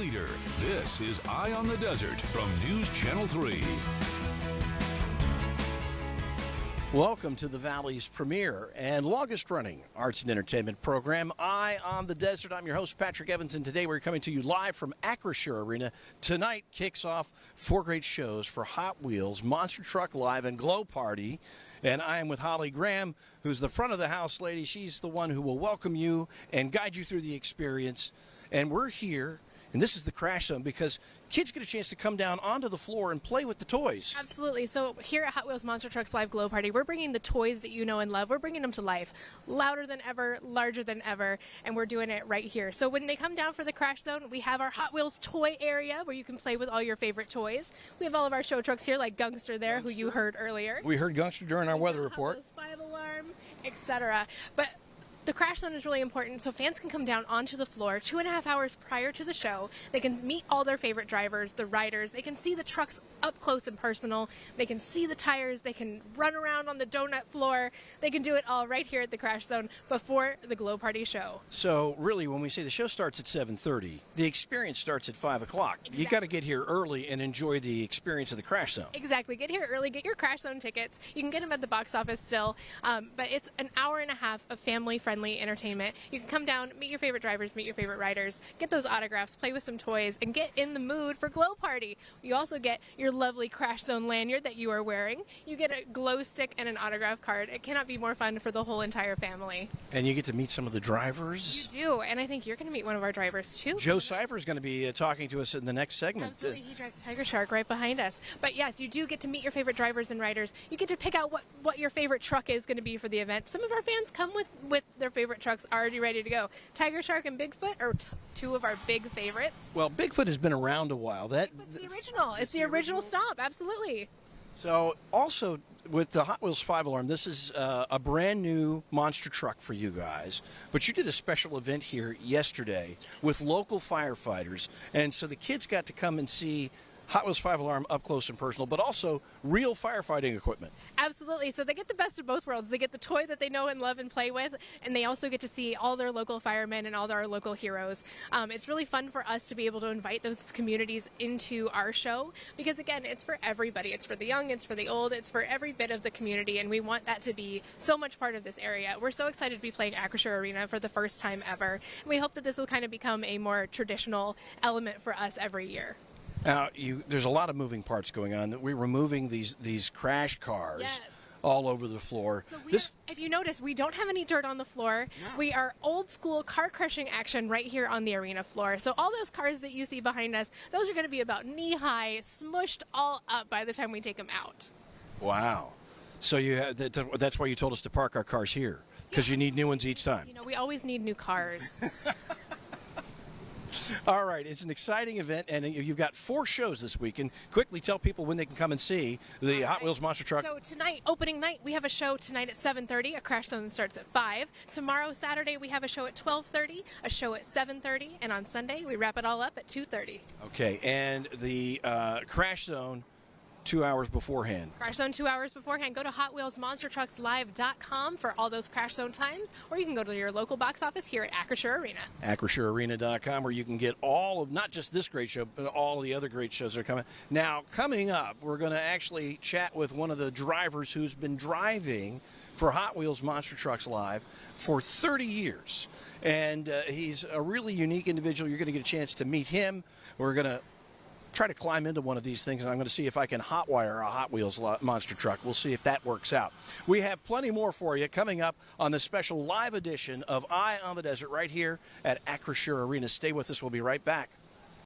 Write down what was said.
leader. This is Eye on the Desert from News Channel 3. Welcome to the Valley's premier and longest-running arts and entertainment program, Eye on the Desert. I'm your host, Patrick Evans, and today we're coming to you live from Acrisure Arena. Tonight kicks off 4 great shows for Hot Wheels, Monster Truck Live, and Glow Party. And I am with Holly Graham, who's the front of the house lady. She's the one who will welcome you and guide you through the experience. And we're here. And this is the crash zone because kids get a chance to come down onto the floor and play with the toys. Absolutely. So here at Hot Wheels Monster Trucks Live Glow Party, we're bringing the toys that you know and love. We're bringing them to life. Louder than ever, larger than ever, and we're doing it right here. So when they come down for the crash zone, we have our Hot Wheels toy area where you can play with all your favorite toys. We have all of our show trucks here, like Gungster there, who you heard earlier. We heard Gungster during our weather report. Hot Wheels 5 Alarm, etc. But the crash zone is really important, so fans can come down onto the floor 2.5 hours prior to the show. They can meet all their favorite drivers, the riders. They can see the trucks up close and personal. They can see the tires. They can run around on the donut floor. They can do it all right here at the crash zone before the Glow Party show. So really, when we say the show starts at 7:30, the experience starts at 5 o'clock. Exactly. You got to get here early and enjoy the experience of the crash zone. Exactly. Get here early. Get your crash zone tickets. You can get them at the box office still, but it's an hour and a half of family-friendly entertainment. You can come down, meet your favorite drivers, meet your favorite riders, get those autographs, play with some toys, and get in the mood for Glow Party. You also get your lovely Crash Zone lanyard that you are wearing. You get a glow stick and an autograph card. It cannot be more fun for the whole entire family. And you get to meet some of the drivers. You do, and I think you're going to meet one of our drivers too. Joe Cipher is going to be talking to us in the next segment. Absolutely, he drives Tiger Shark right behind us. But yes, you do get to meet your favorite drivers and riders. You get to pick out what your favorite truck is going to be for the event. Some of our fans come with their favorite trucks already ready to go. Tiger Shark and Bigfoot are two of our big favorites. Well, Bigfoot has been around a while. Bigfoot's the original. It's the original stop. Absolutely. So also with the Hot Wheels 5 Alarm, this is a brand new monster truck for you guys. But you did a special event here yesterday with local firefighters. And so the kids got to come and see Hot Wheels 5 Alarm up close and personal, but also real firefighting equipment. Absolutely. So they get the best of both worlds. They get the toy that they know and love and play with, and they also get to see all their local firemen and all our local heroes. It's really fun for us to be able to invite those communities into our show because, again, it's for everybody. It's for the young, it's for the old, it's for every bit of the community, and we want that to be so much part of this area. We're so excited to be playing Acrisure Arena for the first time ever. And we hope that this will kind of become a more traditional element for us every year. Now, there's a lot of moving parts going on. We're removing these crash cars. Yes. All over the floor. So if you notice, we don't have any dirt on the floor. No. We are old school car crushing action right here on the arena floor. So all those cars that you see behind us, those are going to be about knee high, smushed all up by the time we take them out. Wow. So that's why you told us to park our cars here, because you need new ones each time. You know, we always need new cars. All right, it's an exciting event, and you've got 4 shows this week. And quickly tell people when they can come and see the Hot Wheels Monster Truck. So tonight, opening night, we have a show tonight at 7:30. A crash zone starts at 5. Tomorrow, Saturday, we have a show at 12:30, a show at 7:30, and on Sunday, we wrap it all up at 2:30. Okay, and the crash zone 2 hours beforehand. Crash Zone 2 hours beforehand. Go to HotWheelsMonsterTrucksLive.com for all those Crash Zone times, or you can go to your local box office here at Acrisure Arena. AcrissureArena.com, where you can get all of, not just this great show, but all of the other great shows that are coming. Now, coming up, we're going to actually chat with one of the drivers who's been driving for Hot Wheels Monster Trucks Live for 30 years. And he's a really unique individual. You're going to get a chance to meet him. We're going to try to climb into one of these things, and I'm going to see if I can hotwire a Hot Wheels monster truck. We'll see if that works out. We have plenty more for you coming up on the special live edition of Eye on the Desert right here at Acrisure Arena. Stay with us. We'll be right back.